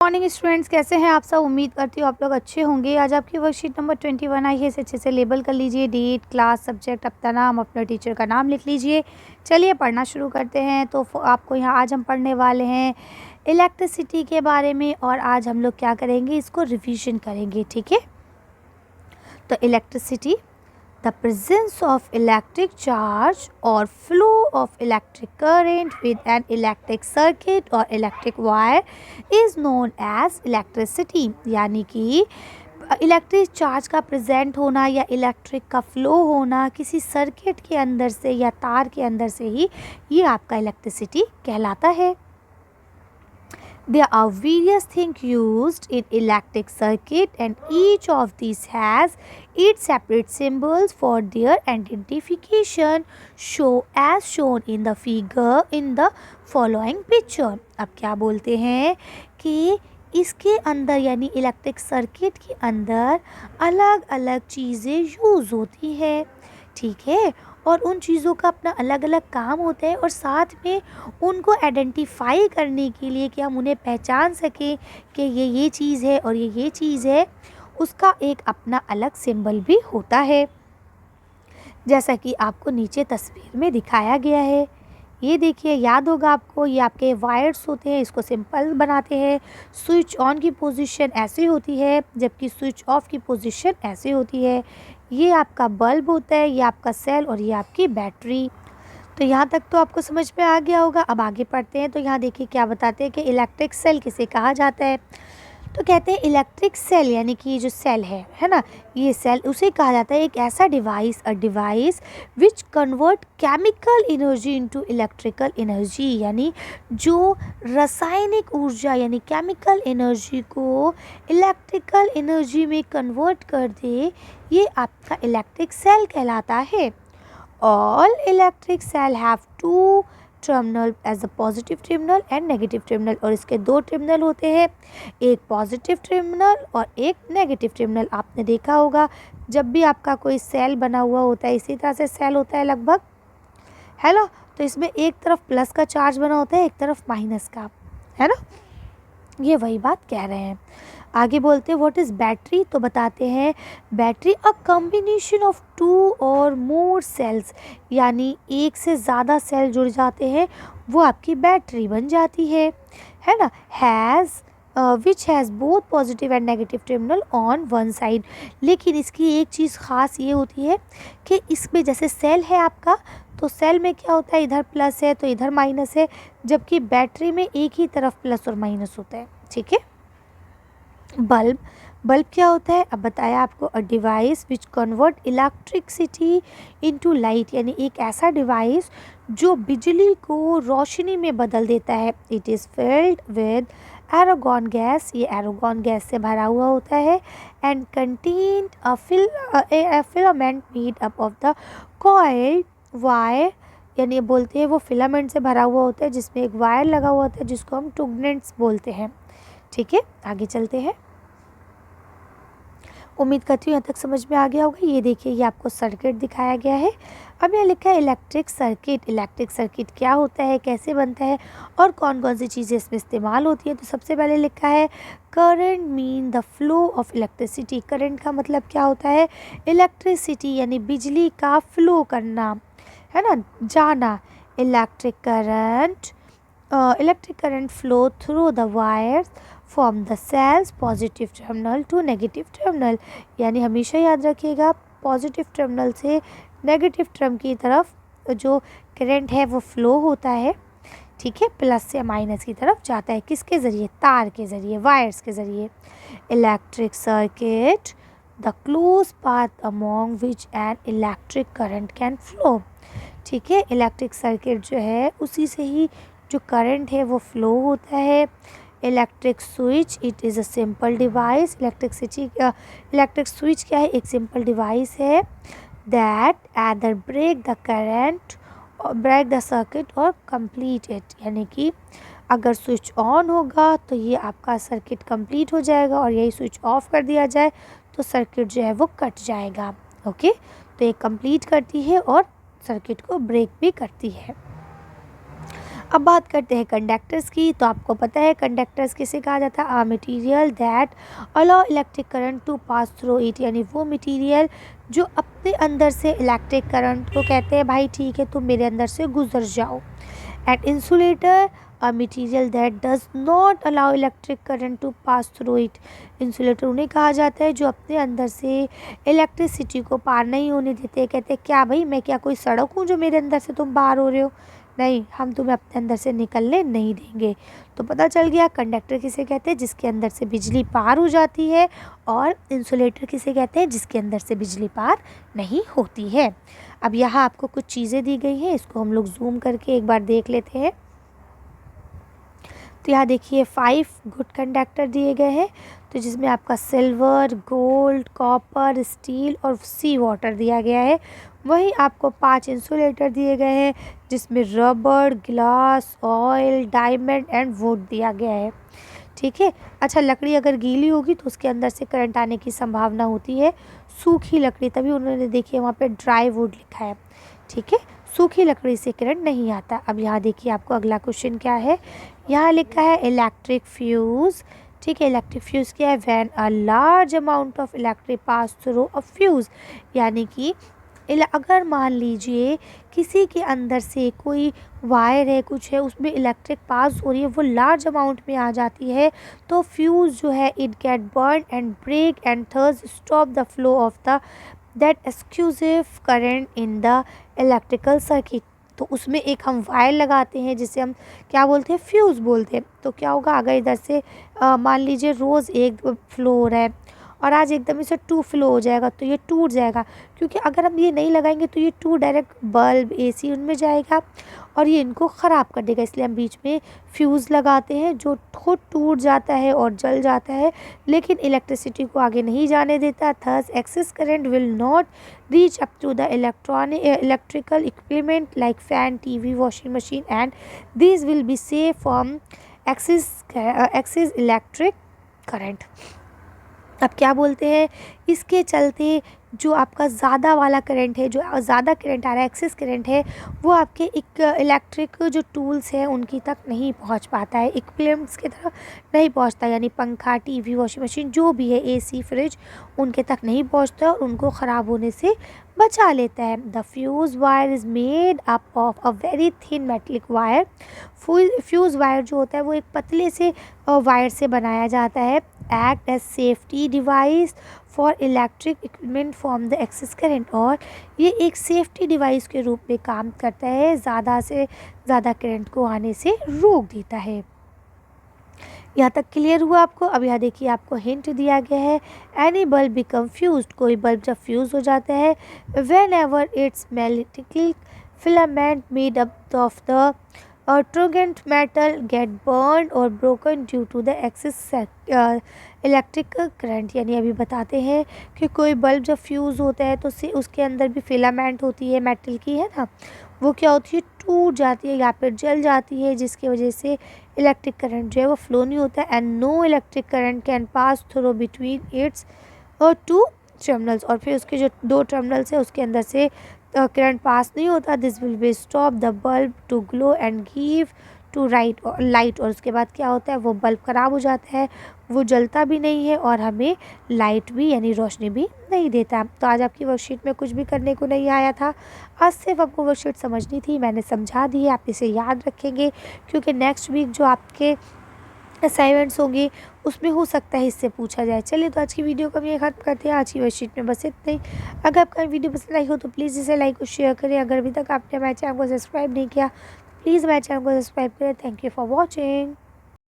Morning students, कैसे हैं आप सब। उम्मीद करती हूँ आप लोग अच्छे होंगे। आज आपकी वर्कशीट नंबर 21 आई है। इसे अच्छे से लेबल कर लीजिए। डेट, क्लास, सब्जेक्ट, अपना नाम, अपने टीचर का नाम लिख लीजिए। चलिए पढ़ना शुरू करते हैं। तो आपको यहाँ आज हम पढ़ने वाले हैं इलेक्ट्रिसिटी के बारे में, और आज हम लोग क्या करेंगे, इसको रिविजन करेंगे। ठीक है, तो electricity, the presence of electric charge or flow of electric current with an electric circuit or electric wire is known as electricity। यानी कि इलेक्ट्रिक चार्ज का प्रेजेंट होना या इलेक्ट्रिक का फ्लो होना किसी सर्किट के अंदर से या तार के अंदर से ही ये आपका इलेक्ट्रिसिटी कहलाता है। There are various things used in electric circuit, and each of these has its separate symbols for their identification, as shown in the figure in the following picture। अब क्या बोलते हैं कि इसके अंदर यानी इलेक्ट्रिक सर्किट के अंदर अलग अलग चीज़ें यूज़ होती हैं। ठीक है, और उन चीज़ों का अपना अलग अलग काम होता है, और साथ में उनको आइडेंटिफाई करने के लिए कि हम उन्हें पहचान सकें कि ये चीज़ है और ये चीज़ है, उसका एक अपना अलग सिंबल भी होता है। जैसा कि आपको नीचे तस्वीर में दिखाया गया है। ये देखिए, याद होगा आपको, ये आपके वायर्स होते हैं, इसको सिंपल बनाते हैं। स्विच ऑन की पोजीशन ऐसी होती है, जबकि स्विच ऑफ की पोजीशन ऐसी होती है। ये आपका बल्ब होता है, ये आपका सेल, और ये आपकी बैटरी। तो यहाँ तक तो आपको समझ में आ गया होगा। अब आगे पढ़ते हैं। तो यहाँ देखिए क्या बताते हैं कि इलेक्ट्रिक सेल किसे कहा जाता है। तो कहते हैं इलेक्ट्रिक सेल यानी कि ये जो सेल है ना, ये सेल उसे कहा जाता है एक ऐसा device, a device which convert chemical energy into electrical energy. यानी जो रासायनिक ऊर्जा यानी केमिकल एनर्जी को इलेक्ट्रिकल एनर्जी में कन्वर्ट कर दे, ये आपका इलेक्ट्रिक सेल कहलाता है। All electric cell have two terminal as a positive terminal and negative terminal, और इसके दो टर्मिनल होते हैं, एक पॉजिटिव टर्मिनल और एक नेगेटिव टर्मिनल। आपने देखा होगा जब भी आपका कोई सेल बना हुआ होता है, इसी तरह से सेल होता है लगभग, है ना। तो इसमें एक तरफ प्लस का चार्ज बना होता है, एक तरफ माइनस का, है ना। ये वही बात कह रहे हैं। आगे बोलते हैं व्हाट इज़ बैटरी। तो बताते हैं battery a combination of two or more sales, यानी एक से ज़्यादा सेल जुड़ जाते हैं, वो आपकी बैटरी बन जाती है ना। Which has both positive and negative terminal on one side. लेकिन इसकी एक चीज़ ख़ास ये होती है कि इसमें जैसे सेल है आपका, तो सेल में क्या होता है, इधर प्लस है तो इधर माइनस है, जबकि बैटरी में एक ही तरफ प्लस और माइनस होता है। ठीक है। बल्ब क्या होता है, अब बताया आपको, अ device which convert electricity into light, यानी एक ऐसा डिवाइस जो बिजली को रोशनी में बदल देता है। It is filled with argon gas, ये एरोगॉन गैस से भरा हुआ होता है, and contained a filament made up of the coiled wire, यानी बोलते हैं वो फिलामेंट से भरा हुआ होता है जिसमें एक वायर लगा हुआ होता है, जिसको हम टुगनेट्स बोलते हैं। ठीक है, आगे चलते हैं। उम्मीद करती हूँ यहाँ तक समझ में आ गया होगा। ये देखिए, ये आपको सर्किट दिखाया गया है। अब यहाँ लिखा है इलेक्ट्रिक सर्किट। इलेक्ट्रिक सर्किट क्या होता है, कैसे बनता है, और कौन कौन सी चीज़ें इसमें इस्तेमाल होती है। तो सबसे पहले लिखा है current mean the flow of electricity. Current का मतलब क्या होता है, इलेक्ट्रिसिटी यानी बिजली का फ्लो करना, है ना, जाना। Electric current flow through the wires from the cells positive terminal to negative terminal, यानी हमेशा याद रखिएगा पॉजिटिव टर्मिनल से नेगेटिव टर्म की तरफ जो करंट है वो फ्लो होता है। ठीक है, प्लस से माइनस की तरफ जाता है, किसके ज़रिए, तार के ज़रिए, वायर्स के ज़रिए। Electric circuit the close path among which an electric current can flow. ठीक है, इलेक्ट्रिक सर्किट जो है उसी से ही जो करंट है वो फ्लो होता है। Electric switch, it is a simple device. Electric switch क्या है, एक सिंपल डिवाइस है that either break the circuit or complete it, यानी कि अगर स्विच ऑन होगा तो ये आपका सर्किट कंप्लीट हो जाएगा, और यही स्विच ऑफ कर दिया जाए तो सर्किट जो है वो कट जाएगा। ओके, तो ये कंप्लीट करती है और सर्किट को ब्रेक भी करती है। अब बात करते हैं कंडक्टर्स की। तो आपको पता है कंडक्टर्स किसे कहा जाता है? Material that allow electric current to pass through it, यानी वो मटेरियल जो अपने अंदर से इलेक्ट्रिक करंट को कहते हैं भाई ठीक है तुम मेरे अंदर से गुजर जाओ। And insulator a material that does not allow electric current to pass through it. Insulator उन्हें कहा जाता है जो अपने अंदर से इलेक्ट्रिसिटी को पार नहीं होने देते। कहते हैं क्या भाई मैं क्या कोई सड़क हूँ जो मेरे अंदर से तुम बाहर हो रहे हो? नहीं, हम तुम्हें अपने अंदर से निकलने नहीं देंगे। तो पता चल गया कंडक्टर किसे कहते हैं? जिसके अंदर से बिजली पार हो जाती है। और इंसुलेटर किसे कहते हैं? जिसके अंदर से बिजली पार नहीं होती है। अब यहाँ आपको कुछ चीज़ें दी गई हैं, इसको हम लोग जूम करके एक बार देख लेते हैं। तो यहाँ देखिए 5 गुड कंडक्टर दिए गए हैं, तो जिसमें आपका सिल्वर, गोल्ड, कॉपर, स्टील और सी वाटर दिया गया है। वहीं आपको 5 इंसुलेटर दिए गए हैं, जिसमें रबड़, glass, oil, diamond and would दिया गया है। ठीक है। अच्छा, लकड़ी अगर गीली होगी तो उसके अंदर से करंट आने की संभावना होती है। सूखी लकड़ी, तभी उन्होंने देखिए वहाँ पे ड्राई वुड लिखा है। ठीक है, सूखी लकड़ी से करंट नहीं आता। अब यहाँ देखिए आपको अगला क्वेश्चन क्या है। यहाँ लिखा है इलेक्ट्रिक फ्यूज़। ठीक है, इलेक्ट्रिक फ्यूज़ क्या है? When a large amount of electric pass through a fuse, यानी कि अगर मान लीजिए किसी के अंदर से कोई वायर है, कुछ है, उसमें इलेक्ट्रिक पास हो रही है, वो लार्ज अमाउंट में आ जाती है, तो फ्यूज़ जो है it get burn and break and thus stop the flow of the that exclusive current in the electrical circuit. तो उसमें एक हम वायर लगाते हैं जिसे हम क्या बोलते हैं? फ्यूज़ बोलते हैं। तो क्या होगा, अगर इधर से मान लीजिए रोज़ एक फ्लो हो रहा है और आज एकदम इसे 2 फ्लो हो जाएगा, तो ये टूट जाएगा, क्योंकि अगर हम ये नहीं लगाएंगे तो ये 2 डायरेक्ट बल्ब, एसी उनमें जाएगा और ये इनको ख़राब कर देगा। इसलिए हम बीच में फ्यूज़ लगाते हैं जो खुद टूट जाता है और जल जाता है, लेकिन इलेक्ट्रिसिटी को आगे नहीं जाने देता। Thus excess current will not reach up to the electrical equipment like fan, TV, washing machine and this will be safe from excess electric current. अब क्या बोलते हैं, इसके चलते जो आपका ज़्यादा वाला करंट है, जो ज़्यादा करंट आ रहा है, एक्सेस करंट है, वो आपके एक इलेक्ट्रिक जो टूल्स हैं उनकी तक नहीं पहुंच पाता है, इक्विपमेंट्स की तरफ नहीं पहुंचता, यानी पंखा, टीवी, वॉशिंग मशीन जो भी है, एसी, फ्रिज, उनके तक नहीं पहुंचता और उनको ख़राब होने से बचा लेता है। The fuse wire is made up of a very thin metallic wire. Fuse wire जो होता है वो एक पतले से वायर से बनाया जाता है। Act as safety device for electric equipment from the excess current, और ये एक सेफ्टी डिवाइस के रूप में काम करता है, ज़्यादा से ज़्यादा करंट को आने से रोक देता है। यहाँ तक क्लियर हुआ आपको? अब यहाँ देखिए आपको हिंट दिया गया है। एनी बल्ब बिकम फ्यूज्ड, कोई बल्ब जब फ्यूज़ हो जाता है, वेन एवर इट्स मेलिटिकल filament made up of the tungsten metal get burn और broken due to the excess electric current. यानी अभी बताते हैं कि कोई बल्ब जब फ्यूज़ होता है तो उसके अंदर भी फिलामेंट होती है, मेटल की, है ना, वो क्या होती है, टूट जाती है या फिर जल जाती है, जिसकी वजह से इलेक्ट्रिक करंट जो है वो फ्लो नहीं होता है। And no electric current can pass through between its or 2 terminals, और फिर उसके जो 2 टर्मिनल्स है उसके अंदर से करंट पास नहीं होता। This will be stop the bulb to glow and give to light, और उसके बाद क्या होता है, वो बल्ब ख़राब हो जाता है, वो जलता भी नहीं है और हमें लाइट भी यानी रोशनी भी नहीं देता। तो आज आपकी वर्कशीट में कुछ भी करने को नहीं आया था, आज सिर्फ आपको वर्कशीट समझनी थी, मैंने समझा दी है, आप इसे याद रखेंगे क्योंकि नेक्स्ट वीक जो आपके असाइनमेंट्स होंगे उसमें हो सकता है इससे पूछा जाए। चलिए, तो आज की वीडियो को हम ये ख़त्म करते हैं। आज की वर्कशीट में बस इतना ही। अगर आपका वीडियो पसंद आई हो तो प्लीज़ इसे लाइक और शेयर करें। अगर अभी तक आपने हमारे चैनल को सब्सक्राइब नहीं किया, प्लीज़ हमारे चैनल को सब्सक्राइब करें। Thank you for watching.